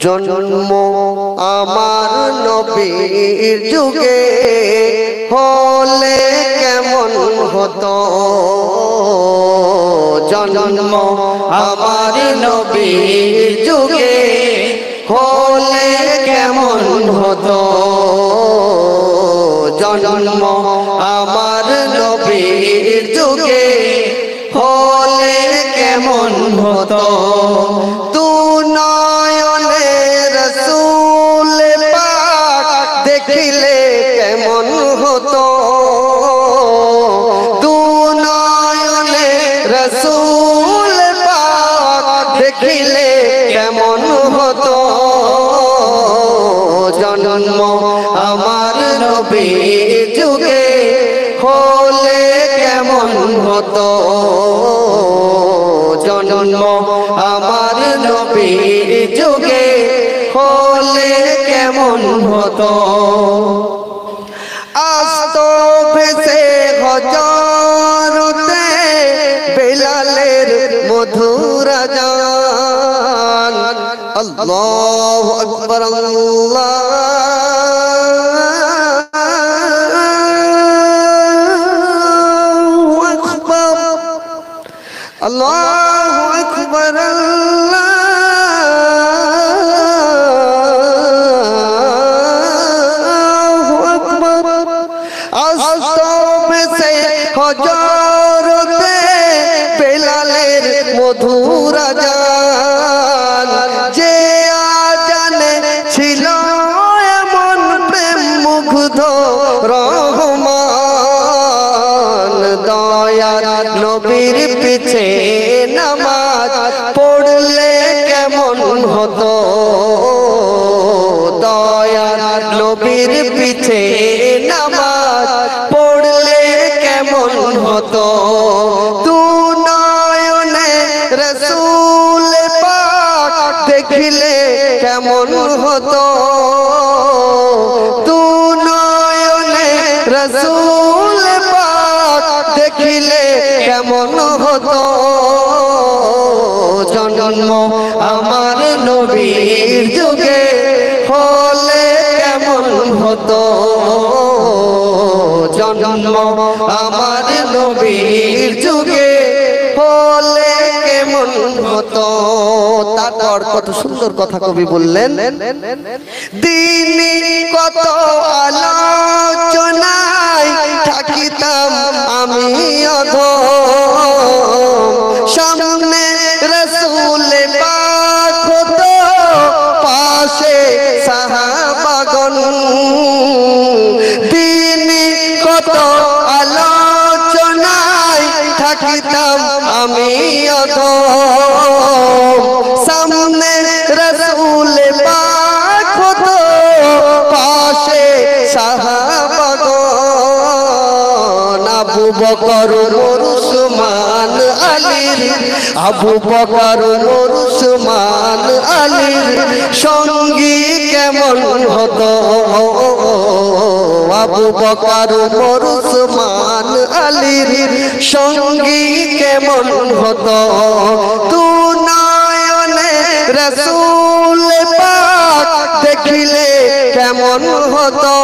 জন্ম আমার নবীর যুগে হলে কেমন হতো, জন্ম আমার নবীর যুগে হলে কেমন হতো, জন্ম আমার নবীর যুগে হলে কেমন হতো। তু নয়নে রসূল পাক দেখিলে কেমন হতো, তু নয়নে রসূল পাক দেখিলে কেমন হতো, জন্ম আমার নবীর যুগে হলে কেমন হতো, জন্ম আমার নবীর যুগে হলে কেমন হতো। আস্ত ভেসে হজরতে বেলালের মধুর আযান, আল্লাহু আকবার আল্লাহু আকবার, আল্লাহু আকবার, আল্লাহু আকবার। আস্ত ভেসে হজরতে বেলালের মধুর আযান, যে আযানে ছিল এমন প্রেম মুগ্ধ রহমান, দয়ার নবীর পিছে নামাজ পড়লে কেমন হতো, দয়ার নবীর পিছে নামাজ পড়লে কেমন হতো। তু নয়নে রসূল পাক দেখিলে কেমন হতো, তু নয়নে রসূল পাক দেখিলে কেমন হতো, জন্ম আমার নবীর যুগে হলে কেমন হতো, জন্ম আমার নবীর যুগে হলে কেমন হতো। তারপর কত সুন্দর কথা কবি বললেন, দিনে কত আলোচনায় থাকিতাম আমি অধম, সামনে রসূল পাক হতো পাশে সাহাবাগণ, দিনে কত আলোচনায় থাকিতাম আমি অধম, সামনে রসূল পাক হতো পাশে সাহাবাগণ, আবু বকর উসমান আলীর, আবু বকর উসমান আলীর সঙ্গী কেমন হতো, আবু বকর উসমান আলীর সঙ্গী কেমন হতো, তু নয়নে রসূল পাক দেখিলে কেমন হতো,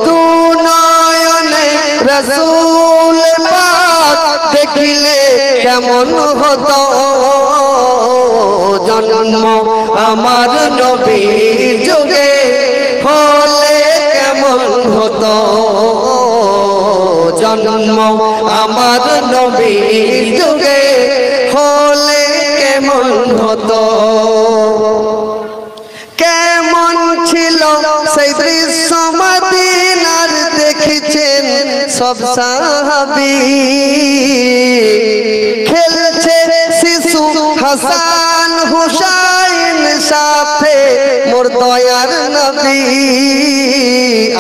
তু নয়নে রসূল পাক দেখিলে কেমন হতো, জন্ম আমার নবীর যুগে হলে কেমন হতো, জন্ম আমার নবীর যুগে হলে কেমন হতো। কেমন ছিল সেই দৃশ্য মদিনার দেখেছেন সব সাহাবী, খেলছে শিশু হাসান হুসাইন সাথে মোর দয়ার নবী।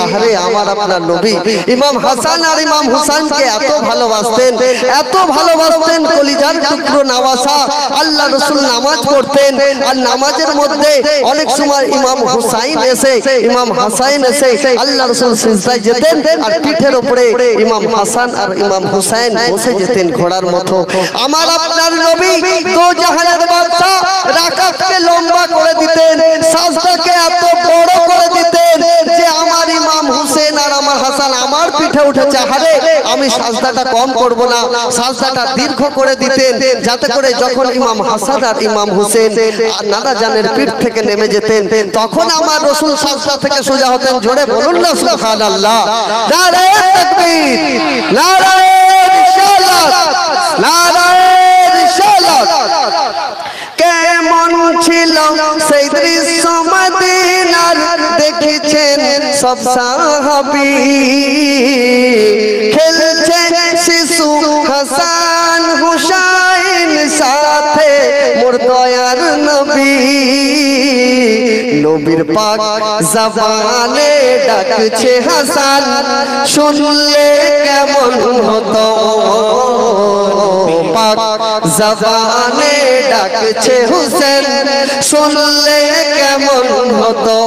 আরে আমার আপনার নবী ইমাম হাসান আর ইমাম হুসাইনকে এত ভালোবাসতেন, এত ভালোবাসতেন, কলিজার টুকরো নওয়াসা। আল্লাহ রাসূল নামাজ পড়তেন, আর নামাজের মধ্যে অনেক সময় ইমাম হুসাইন এসে, ইমাম হাসান এসে আল্লাহ রাসূল সিজদায় যেতেন, আর পিঠের উপরে ইমাম হাসান আর ইমাম হুসাইন বসে যেতেন ঘোড়ার মতো। আমার আপনার নবী দো জাহানের বাদশা, রাকাতকে লম্বা উঠেছে, আরে আমি সাজদাটা কম করব না, সাজদাটা দীর্ঘ করে দিতেন, যাতে করে যখন ইমাম হাসান আর ইমাম হুসেন নানা জানের পিঠ থেকে নেমে যেতেন তখন আমার রাসূল সাজদা থেকে সোজা হতেন। জোরে বলুন না সুবহানাল্লাহ। নারে তাকবীর, নারে রিসালাত, নারে রিসালাত। কেমন ছিল সেই দৃশ্য মদিনার, দেখেছেন সব সাহাবী। খেলছে শিশু হাসান হুসাইন, সাথে মোর দয়ার নবী। নবীর পাক জবানে ডাকছে হাসান, শুনলে কেমন হতো। পাক জবানে ডাকছে হুসেন, শুনলে কেমন হতো।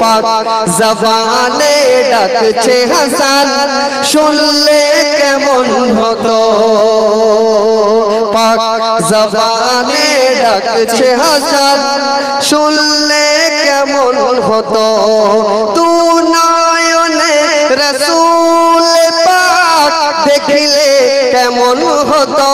পাক জবানে ডাকছে হাসান, শুনলে কেমন হতো। পাক জবানে ডাকছে হাসান, শুনলে কেমন হতো। তু নয়নে রাসূল পাক দেখিলে কেমন হতো।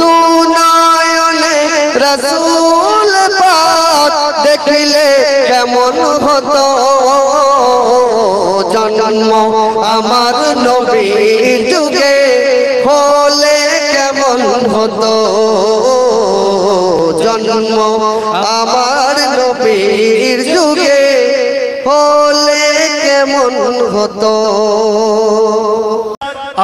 তু নয়নে রাসূল পাক দেখিলে কেমন হতো। জন্ম আমার নবীর যুগে হলে কেমন হতো। জন্ম আমার নবীর যুগে হলে কেমন হতো।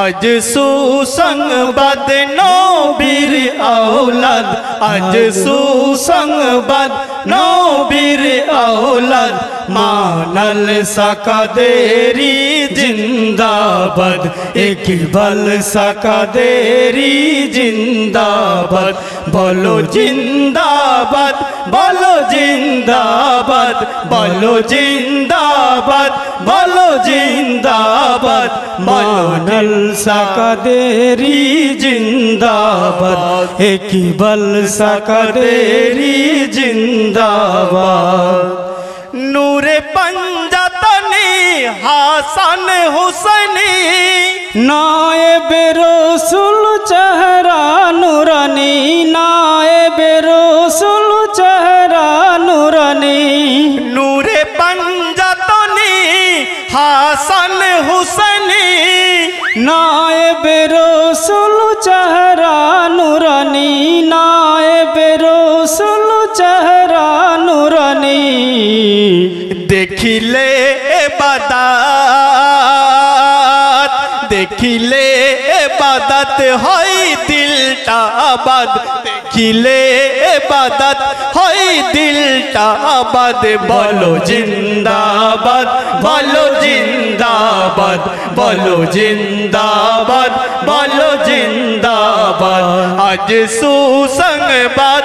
আজ সুসংবাদ নবীর আওলাদ, আজ সুসংবাদ নবীর আওলাদ। মানাল সাকাদেরি জিন্দাবাদ, ইকবাল সাকাদেরি জিন্দাবাদ। বলো জিন্দাবাদ, বলো জিন্দাবাদ, বলো জিন্দাবাদ, বলো জিন্দাবাদ। মানাল সাকাদেরি জিন্দাবাদ, ইকবাল সাকাদেরি জিন্দাবাদ। নূরে পঞ্জাতনি হাসান হুসैनी, নায়েবে রাসূল চেহারা নুরানি, নায়েবে রাসূল চেহারা নুরানি। নূরে পঞ্জাতনি হাসান হুসैनी, নায়েবে রাসূল চেহারা নুরানি, নায়েবে রাসূল চেহারা নুরানি। দেখিলে ইবাদত, দেখিলে ইবাদত হয় দিলটা আবাদ। দেখিলে ইবাদত হয় দিলটা আবাদ। বলো জিন্দাবাদ, বলো জিন্দাবাদ, বলো জিন্দাবাদ, বলো জিন্দাবাদ। আজ সুসংবাদ,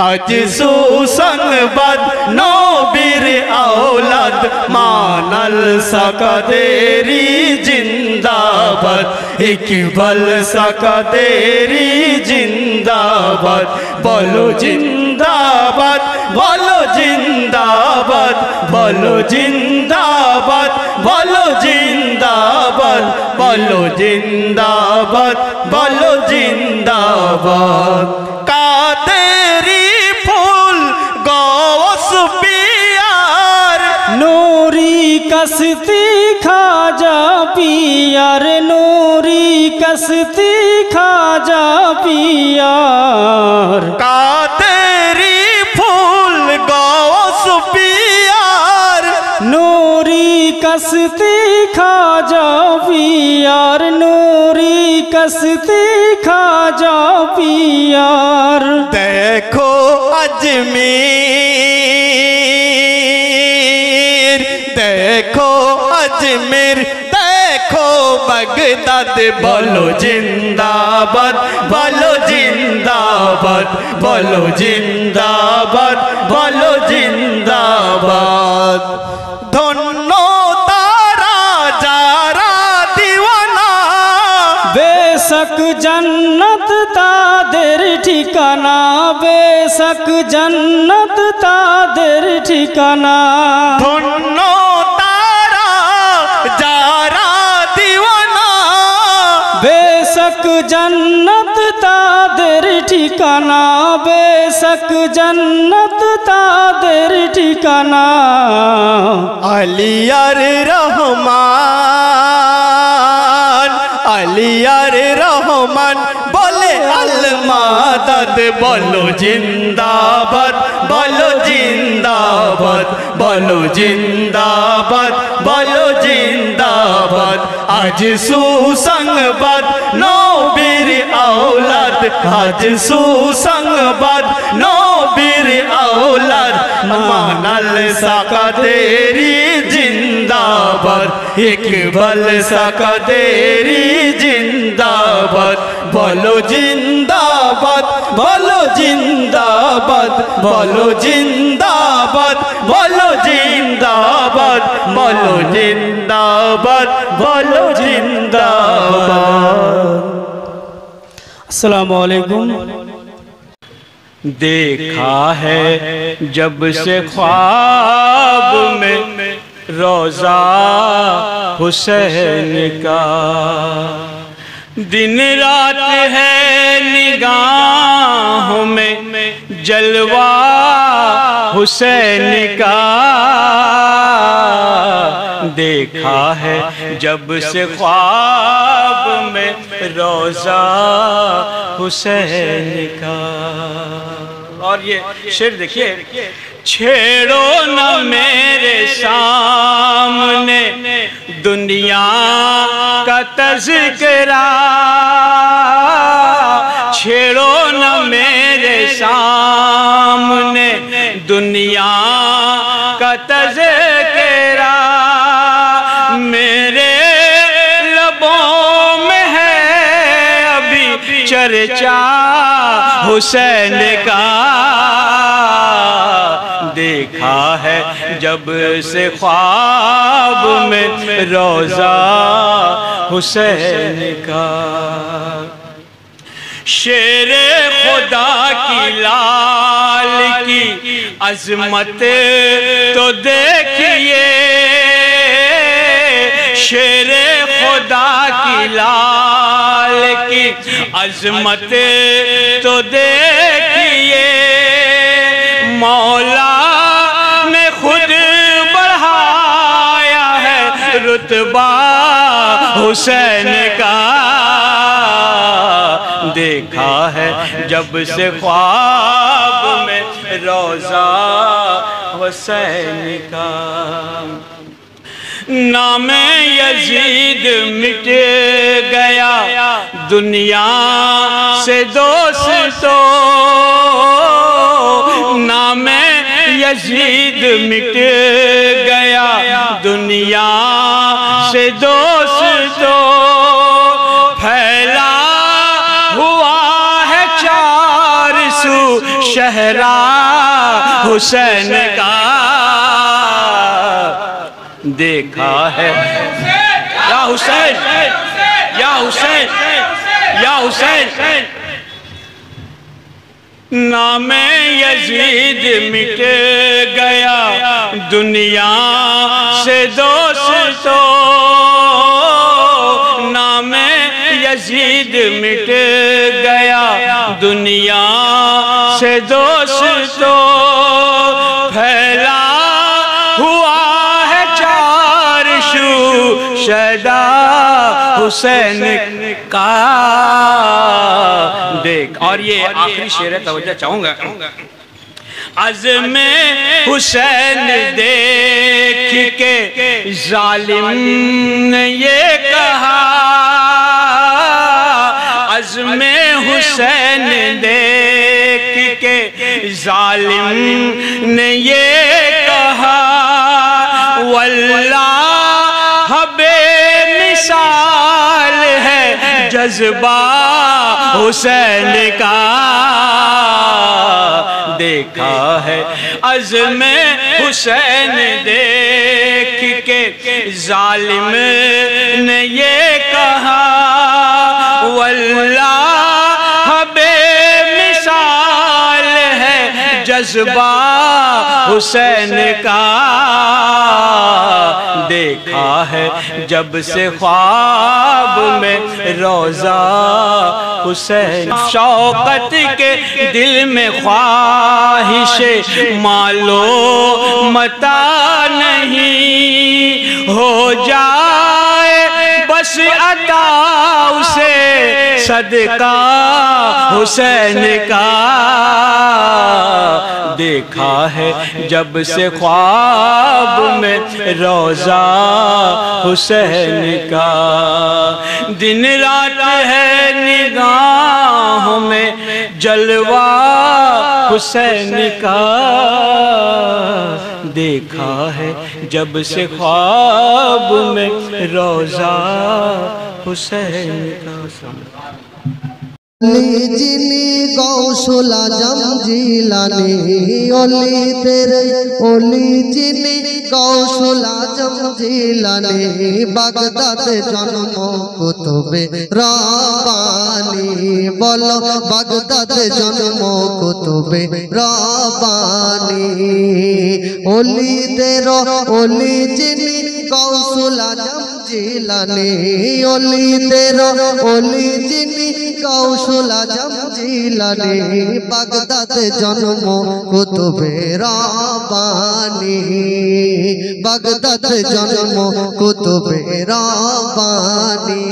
আজ সুসংবাদ নবীর আওলাদ। মানাল সাকাদেরি জিন্দাবাদ, ইকবাল সাকাদেরি জিন্দাবাদ। বলো জিন্দাবাদ, বলো জিন্দাবাদ, বলো জিন্দাবাদ, বলো জিন্দাবাদ, বলো জিন্দাবাদ, বলো জিন্দাবাদ। কাদেরি ফুল গৌস পিয়ার, নূরি কসতি খাজা পিয়ার, নূরি কসতি খাজা পিয়ার। কাদেরি ফুল গৌস পিয়ার, নূরি কসতি খাজা পিয়ার, নূরি কসতি খাজা পিয়ার। দেখো अजमेर, देखो अजमेर, देखो बगदाद। बोलो जिंदाबाद, बोलो जिंदाबाद, बोलो जिंदाबाद, बोलो जिंदाबाद। धन्य तारा जारा दीवाना, बेशक जन्नत तादेर ठिकाना, बेशक जन्नत तादेर ठिकाना। धन्य जन्नत तादेर ठिकाना, बेशक जन्नत तादेर ठिकाना। আলিয়ার রহমান, আলিয়ার রহমান বলে আল মাদাদ, বলো জিন্দাবাদ, বলো জিন্দাবাদ, বলো জিন্দাবাদ, বলো জিন্দাবাদ। আজ সুসংবাদ নবীর औलाद, আজ সুসংবাদ নবীর औलाद। মানাল সাকাতেরি জিন্দাবাদ, ইকবাল সাকাতেরি জিন্দাবাদ। বলো জিন্দাবাদ, বলো জিন্দাবাদ, বলো জিন্দাবাদ, বলো জিন্দাবাদ, বলো জিন্দাবাদ, বলো জিন্দাবাদ। अस्सलामु अलैकुम। देखा है जब से ख्वाब में रोज़ा हुसैन का, दिन रात है निगाहों में जलवा हुसैन का। देखा है जब से ख्वाब में रोज़ा हुसैन का। और ये शेर देखिए, छेड़ो न मेरे सामने दुनिया का तज़किरा, छेड़ो न मेरे सामने दुनिया का तज़किरा। मेरे लबों में है अभी चर्चा हुसैन का। देखा है जब से ख्वाब में रोज़ा हुसैन का। शेरे खुदा की लाल की अज़मत तो देखिए, शेरे खुदा की लाल की अज़मत तो देखिए। मौला ने खुद बढ़ाया है रुतबा हुसैन का। देखा है जब से ख्वाब में रोज़ा हुसैन का। नाम यजीद मिट गया दुनिया से दोस्तों, नाम यजीद मिट गया दुनिया से दोस्तों। फैला हुआ है चार सू शहरा हुसैन का। देखा है या हुसैन, या हुसैन, या हुसैन। नाम यजीद मिट गया दुनिया से दोस्तों, नाम यजीद मिट गया दुनिया से दोस्तों। फैला हुआ शहदा हुसैन का। देख, और ये आखिरी शेर है, तवज्जो चाहूंगा। अज़्म हुसैन देख के जालिम ने ये कहा, अज़्म हुसैन देख के जालिम ने ये कहा। वल्लाह बेमिसाल है जज्बा हुसैन का। देखा है अज़्म हुसैन देख के जालिम ने ये कहा। वल्लाह बेमिसाल है जज्बा हुसैन का देखा है जब से ख्वाब में रोजा हुसैन। शौकत के दिल में ख्वाहिशे मालो मता नहीं हो जाए बस अता उसे सदका हुसैन का देखा है जब से ख्वाब में रोजा हुसैन का। दिन रात है निगाहों में जलवा हुसैन का देखा है जब से ख्वाब में रोजा हुसैन का। जिनी गौसुल आजम जिलानी ओली तेरे ओली जिनी गौसुल आजम जिलानी बागदाद जन्म कुतुबे रब्बानी बोलो बागदाद जन्म कुतुबे रब्बानी ओली तेरो ओली जिनी गौसुल आजम जिलानी ओली तेरो ओली जिनी गौसुल आजम जिलानी बागदाद जन्म कुतुबे रब्बानी बागदाद जन्म कुतुबे रब्बानी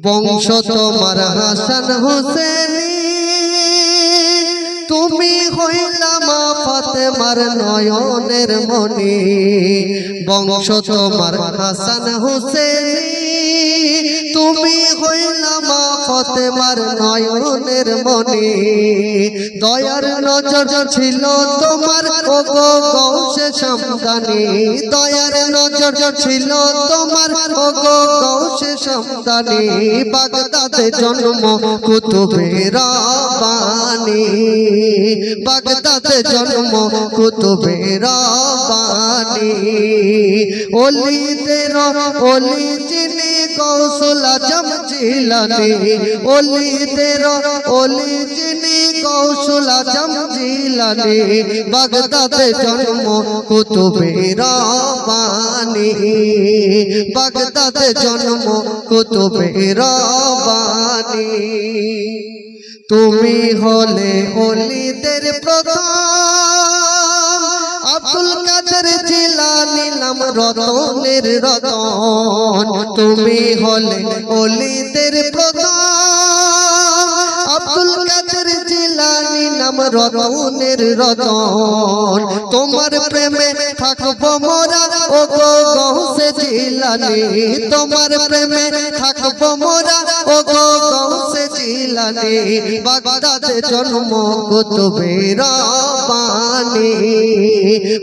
বংশ তোমার হাসান হোসেনী তুমি হইলা মা ফাতেমার নয়নের মনি বংশ তোমার হাসান হোসেনী তুমি হইলা মা ফাতেমার নয়নের মনি দয়ার নজর ছিল তোমার ও গো গৌসে শামদানি দয়ার নজর ছিল তোমার ও গো গৌসে শামদানি বাগদাদে জন্ম কুতুবে রব্বানি বাগদাদে জন্ম কুতুবে রব্বানি ওলিদের ওলি যিনি গৌসুল আজম জিলানী ওলিদের ওলি যিনি গৌসুল আজম জিলানী বাগদাদে জন্ম কুতুবে রব্বানি বাগদাদে জন্ম কুতুবে রব্বানি তুমি হলে ওলিদের প্রথম আব্দুল কাদের জিলানী নাম রতনের রতন তুমি হলে ওলিদের প্রথম আব্দুল কাদের জিলানী নাম রতনের রতন তোমার প্রেমে থাকবো মোরা ও গো গৌসে জিলানী তোমার প্রেমে থাকবো মোরা ও গো গৌসে জিলানী বাগদাদে জন্ম কুতুবে রব্বানি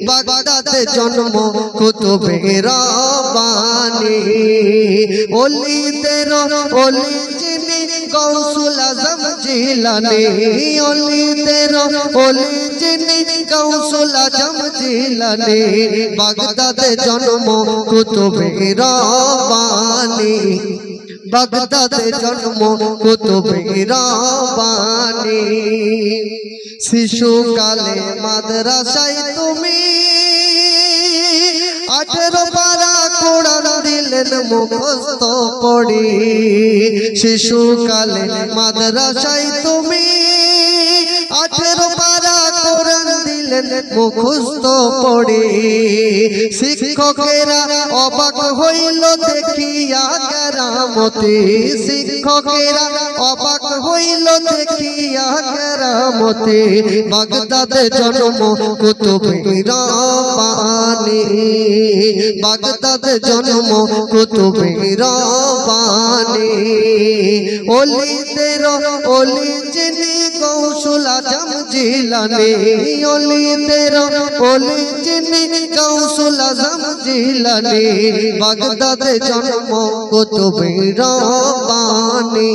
বাগদাদে জন্ম কুতুবে রব্বানি ওলিদের ওলি যিনি গৌসুল আজম জিলানী ওলিদের ওলি যিনি গৌসুল আজম জিলানী বাগদাদে জন্ম কুতুবে রব্বানি বাগদাদে জন্ম কুতুবে রব্বানি শিশুকালে মাদ্রাসায় তুমি 18 পারা কোরআন দিলেন মুখস্থ পড়ি শিশুকালে মাদ্রাসায় তুমি 18 পারা কোরআন দিলেন মুখস্থ পড়ি শিক্ষকেরা অবাক হইল দেখিয়া কেরামতি শিক্ষকেরা অবাক হইল দেখিয়া কেরামতি বাগদাদে জন্ম কুতুবে রব্বানি বাগদাদে জন্ম কুতুবে রব্বানি ওলিদের ওলি যিনি গৌসুল আজম জিলানী ওলিদের ওলি যিনি গৌসুল আজম জিলানী বাগদাদে জন্ম কুতুবে রব্বানি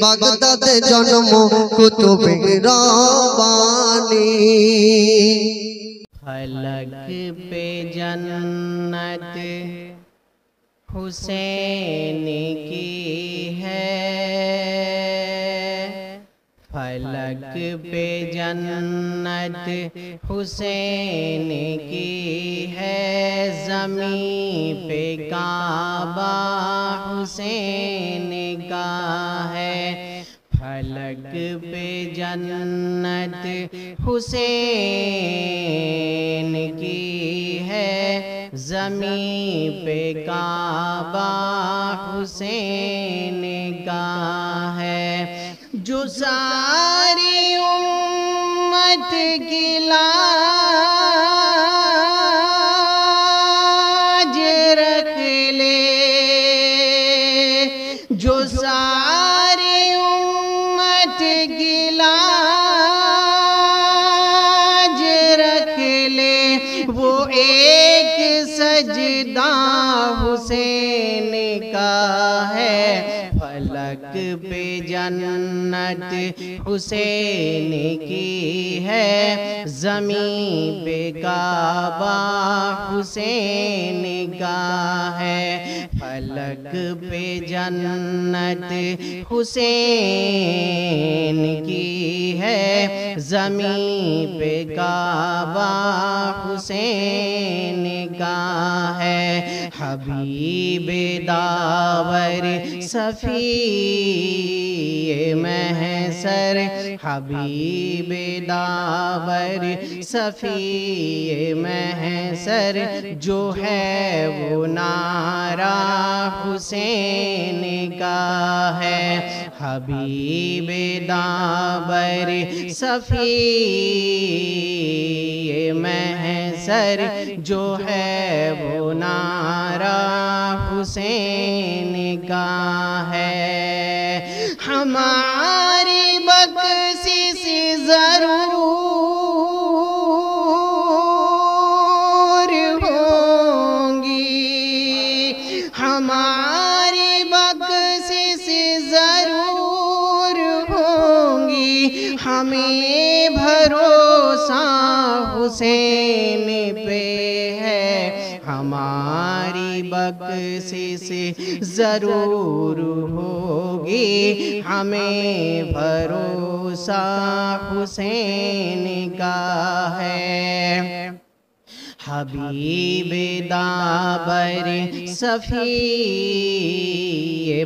বাগদাদে জন্ম কুতুবে রব্বানি फलक पे जन्नत हुसैन की है فلک پہ جنت حسین کی ہے، زمین پہ کعبہ حسین کا ہے۔ فلک پہ جنت حسین کی ہے، زمین پہ کعبہ حسین کا ہے۔ جو ساری امت کی لاج رکھ لے، جو ساری امت کی لاج رکھ لے، وہ ایک سجدہ حسین کا ہے۔ فلک پہ جنت حسین کی ہے، زمین پہ کعبہ حسین کا ہے۔ فلک پہ جنت حسین کی ہے، زمین پہ کعبہ حسین کا ہے۔ حبیب داور صفی محشر، حبیب داور صفی محشر، جو ہے وہ نعرہ حسین کا ہے۔ حبیب داور صفی محشر، جو ہے وہ نعرہ حسین کا ہے۔ ہماری بخشش ضرور ہوں گی، ہماری بخشش ضرور ہوں گی، ہمیں بھروسہ حسین پہ ہے۔ ہماری بخشش ضرور ہوگی، ہمیں بھروسہ حسین کا ہے۔ حبیب داور صفی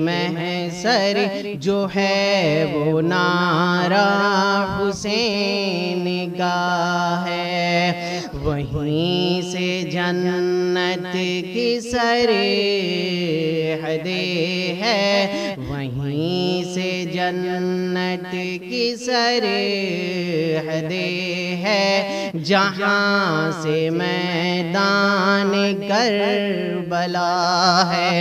محشر، جو ہے وہ نعرہ حسین کا ہے۔ وہیں سے جنت کی سرحدیں ہے، وہیں سے جنت کی سرحدیں ہے، جہاں سے میدان کربلا ہے۔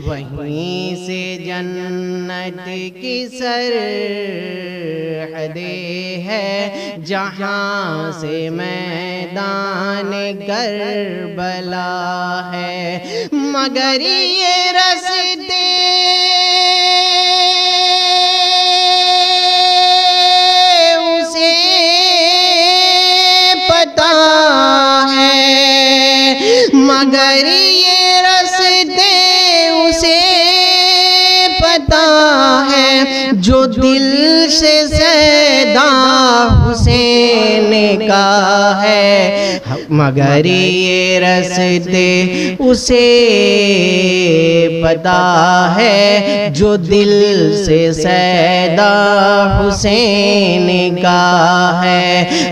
وہیں سے جنت کی سرحدیں ہے، جہاں سے میدان کربلا ہے۔ مگر یہ راستے اسے پتہ ہے، مگر یہ راستے اسے پتہ ہے، جو دل سے زیادہ حسین کا ہے۔ مگر یہ راستے اسے پتہ ہے، جو دل سے زیادہ حسین کا ہے۔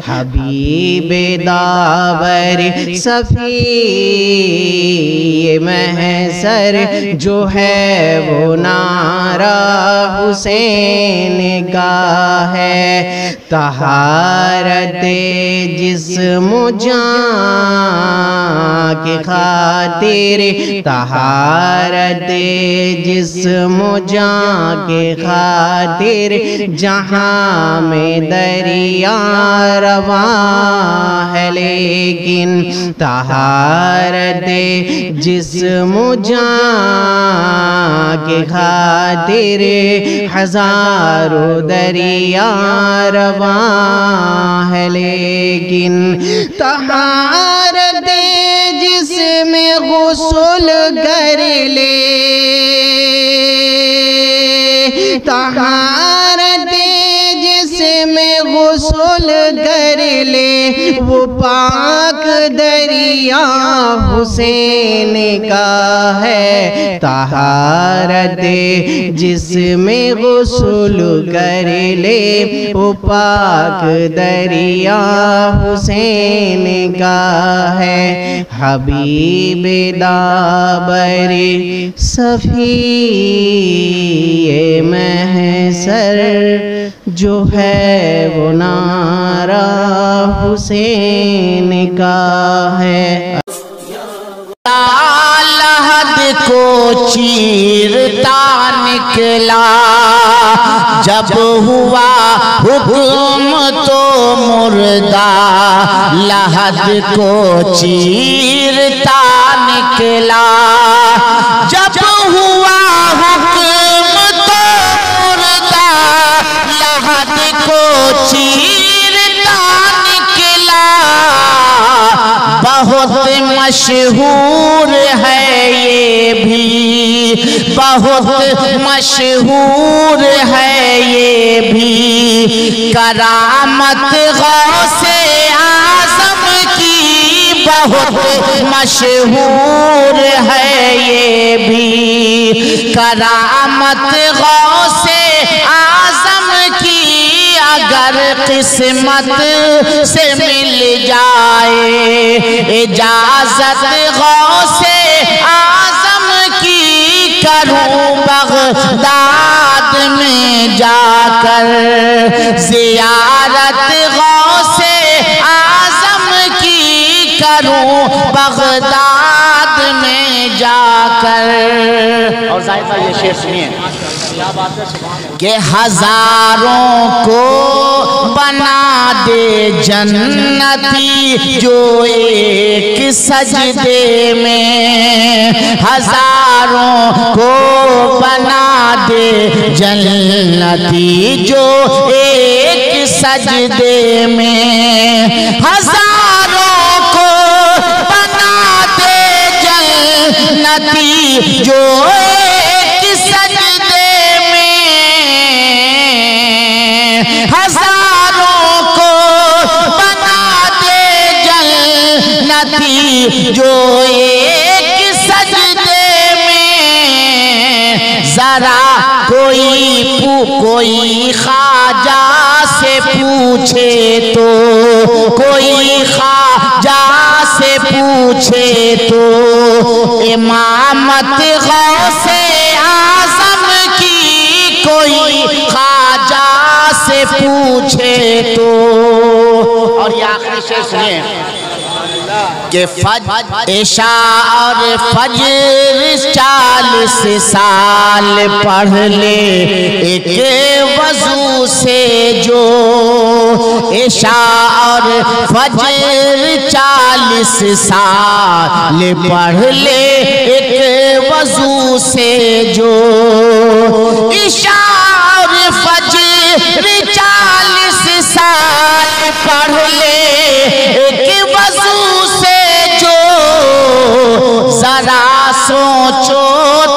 حبیب داور صفی محشر، جو ہے وہ نعرہ حسین کا ہے۔ طہارت جسم و جان کی خاطر، طہارت جسم و جان کی خاطر، جہاں میں دریا رواں ہے، لیکن طہارت جسم و جان کی خاطر ہزاروں دریا رواں ہے، لیکن طہارت جسم غسل کر لے، طہارت جسم غسل کر لے وہ پاک دریا حسین کا ہے طہارت جس میں غسل کر لے وہ پاک دریا حسین کا ہے حبیب دابر صفی محشر جو ہے وہ نعرہ حسین کا ہے لحد کو چیرتا نکلا جب ہوا حکم تو مردہ لحد کو چیرتا نکلا جب ہوا حکم تو مردہ لحد کو چیرتا نکلا بہت مشہور ہے یہ بھی بہت مشہور ہے یہ بھی کرامت غوث اعظم کی بہت مشہور ہے یہ بھی کرامت غوث اعظم کی اگر قسمت سے مل جائے اجازت غوث اعظم کی کروں بغداد میں جا کر زیارت غوث اعظم کی کروں بغداد میں جا کر اور ذائقہ یہ شعر سنیے کہ ہزاروں کو بنا دے جنتی جو ایک سجدے میں ہزاروں کو بنا دے جنتی جو ایک سجدے میں ہزاروں کو بنا دے جنتی جو ایک سجدے میں ہزاروں کو بنا دے جنتی جو ایک سجدے میں ذرا کوئی خواجہ سے پوچھے تو کوئی خواجہ سے پوچھے تو امامت غوث اعظم کی کوئی خواجہ سے پوچھے تو اور یہ آخری شعر سنیے کہ عشاء اور فجر 40 سال پڑھ لے ایک وضو سے جو عشاء اور فجر 40 سال پڑھ لے ایک وضو سے جو عشاء اور فجر 40 سال پڑھ لے ایک وضو سے جو ذرا سوچو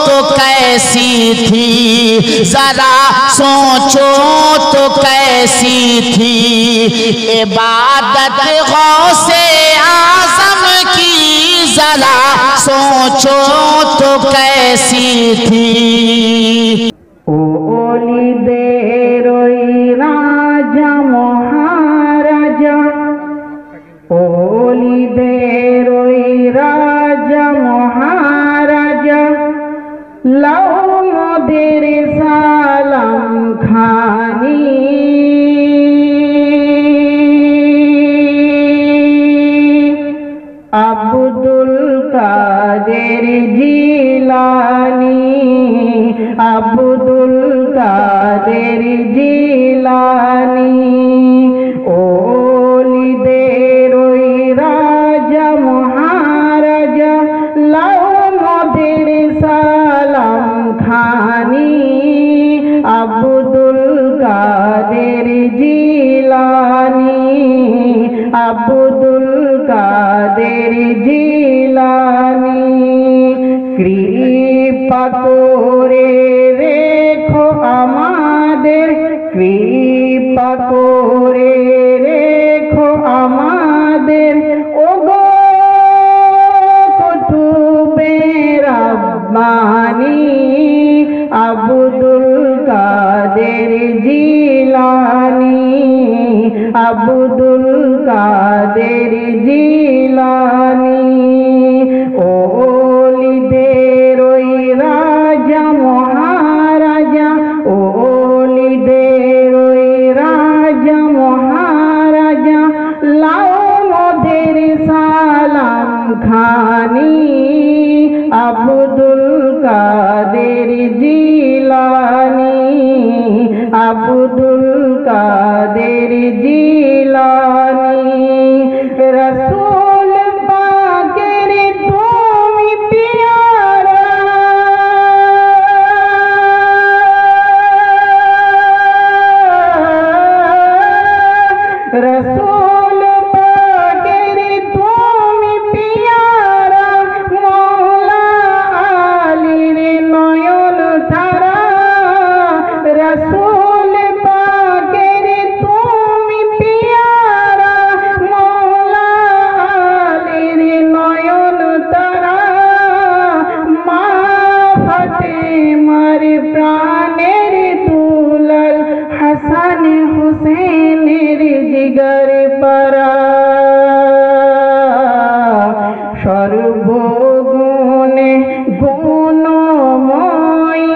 تو کیسی تھی ذرا سوچو تو کیسی تھی عبادت غوث اعظم کی ذرا سوچو تو کیسی تھی اولی دیروئی راجا مہاراجا اولی دیروئی راجا مہاراجا لو مدر سالم کھانی عبد القادر جیلانی عبد القادر جیلانی اولی دیروئی راجا مہاراجا لو مدر سالم کھانی عبد القادر جیلانی عبد القادر جیلانی কৃপা করে রেখো আমাদের কৃপা করে আব্দুল কাদের জিলানী ওলিদের ওই রাজা মহারাজা ওলিদের ওই রাজা মহারাজা লাও মোদের সালাম খানি আব্দুল কাদের জিলানী আব্দুল কাদের জিলানী রসূল পাকের তুমি প্যারা রসূল পাকের তুমি প্যারা মওলা আলীর নয়ন তারা রসূল পাকের তুমি প্যারা মওলা আলীর নয়ন তারা মা ফাতেমার প্রাণের দুলাল হাসান হুসেনের জিগর পারা সর্বগুণে গুণময়ী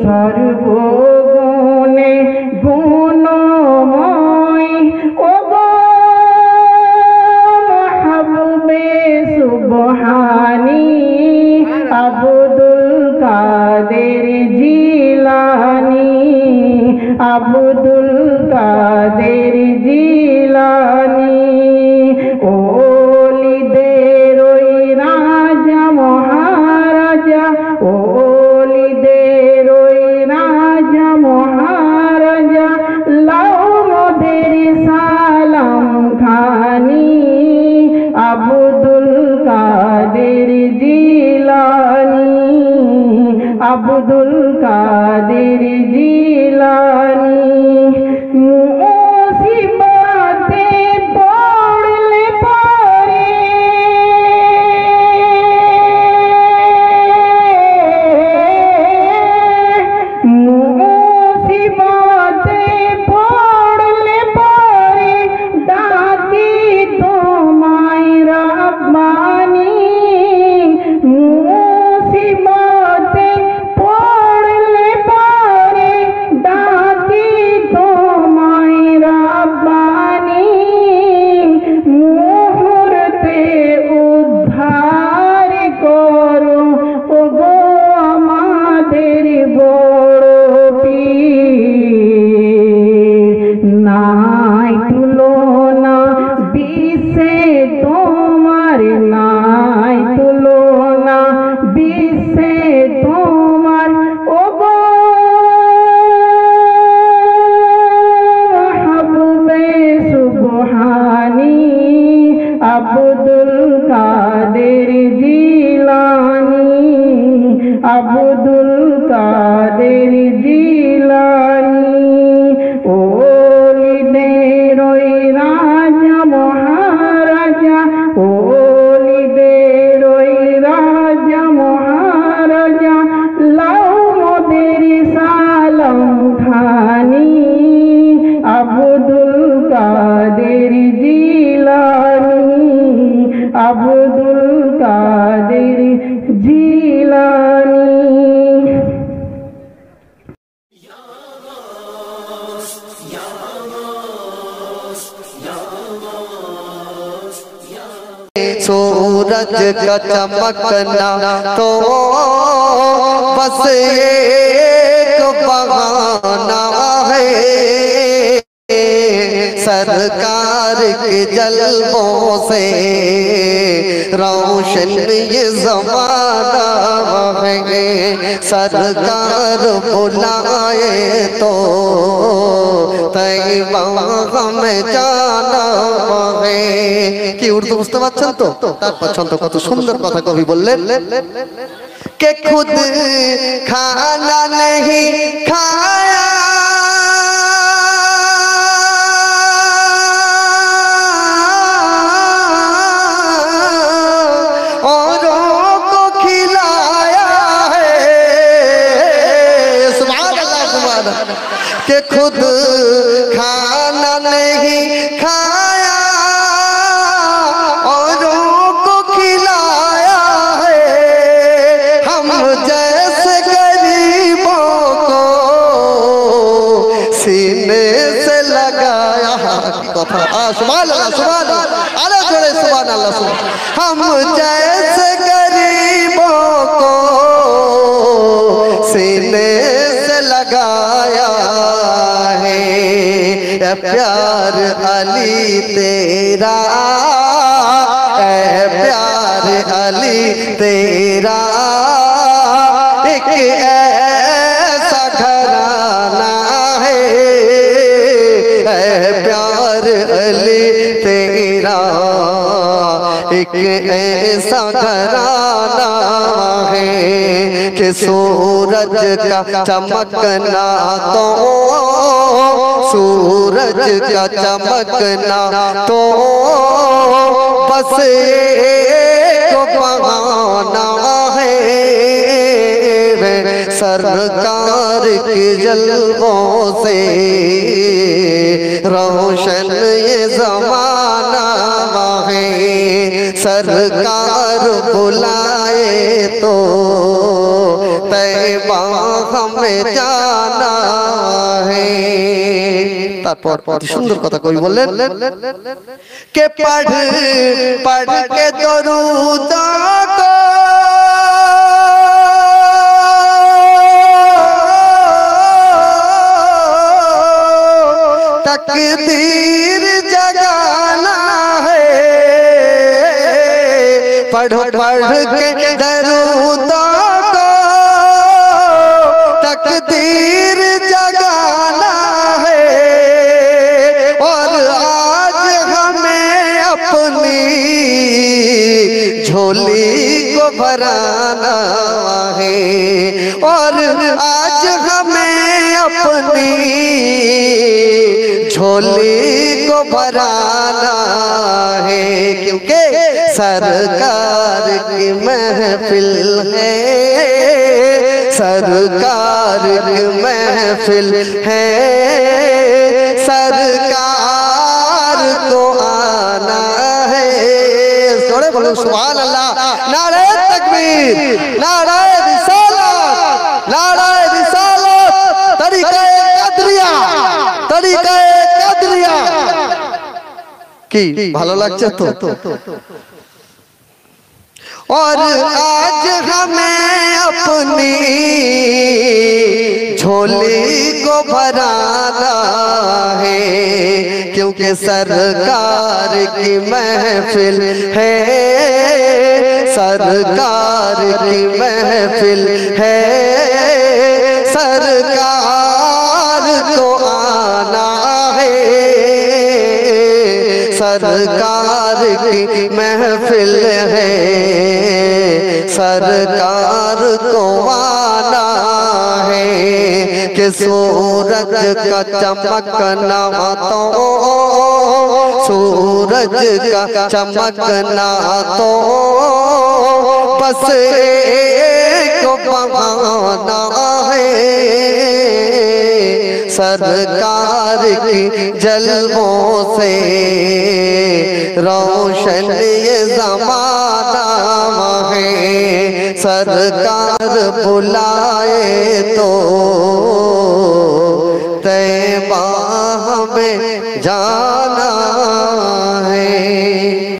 সর্বগুণে গুণময়ী ও গো মাহবুবে সুবহানী আব্দুল কাদের জিলানী আব্দুল কাদের জিলানী ওলিদের ওই রাজা মহারাজা ওলিদের ওই রাজা মহারাজা লাও মোদের সালাম খানি আব্দুল কাদের জিলানী আব্দুল কাদের জিলানী মুসিবতে পড়লে পরে মুসিবতে পড়লে পরে ডাকি তোমায় রব্বানী মুসিবতে পড়লে পরে ডাকি তোমায় রব্বানী মুহূর্তে উদ্ধার করো ও গো আমাদের বড় পীর নাই তুলনা বিশ্বে তোমার নাই তুলনা বিশ্বে তোমার ও গো মাহবুবে সুবহানী আব্দুল কাদের জিলানী আব্দুল কাদের জিলানী ওলিদের ওই রাজা মহারাজা ওলিদের ওই রাজা মহারাজা লাও মোদের সালাম খানি আব্দুল কাদের জিলানী আব্দুল কাদের জিলানী सूरज का चमकना तो बस एक बहाना है सरकार के जलवों से रोशन ये ज़माना है सरकार बुलाए तो तैबा हमें जाना है কি উর্দু বুঝতে পারছেন তো তার পছন্দ কত সুন্দর কথা কবি বললেন कि खुद खाना नहीं खाया औरों को खिलाया है सुभान अल्लाह कि खुद खाना नहीं खाया কি কথা, সুবহানাল্লাহ সুবহানাল্লাহ, আরে জোরে সুবহানাল্লাহ। हम जैसे गरीबों को सीने से लगाया है प्यार अली तेरा, प्यार अली तेरा, एक ऐसा घराना है प्यार अली तेरा, एक ऐसा घराना है कि सूरज का चमकना तो, सूरज का चमकना तो बस एक बहाना है सरकार के जलवों से रोशन ये ज़माना है, सरकार बुलाए तो तैबा हमें जाना है। তারপর অতি সুন্দর কথা কবি বললেন কে পढ़ पढ़ के दरूদ को तकदीर जगाना है, पढ़ो पढ़ के दरूद को तकदीर जगाना है, और आज हमें अपनी झोली को भराना है, और आज हमें अपनी झोली को भराना है, क्योंकि सरकार की महफिल है, सरकार की महफिल है, सरकार को आना है। थोड़े बोलो सुभान अल्लाह, नारे तकबीर, नारे रिसालत, नारे रिसालत, तरीक़े कदरिया, तरीक़े कदरिया কি ভালো লাগছে তো। और आज हमें अपनी झोली को भराना है, क्योंकि सरकार की महफिल है, सरकार की महफिल है, सरकार को आना है, सरकार की महफिल है, सरकार को आना है कि सूरज का चमकना तो, सूरज का चमकना तो बस एक बहाना है सरकार की जलवों से रोशन ये ज़माना है सरकार बुलाए तो तैबा हमें जाना है।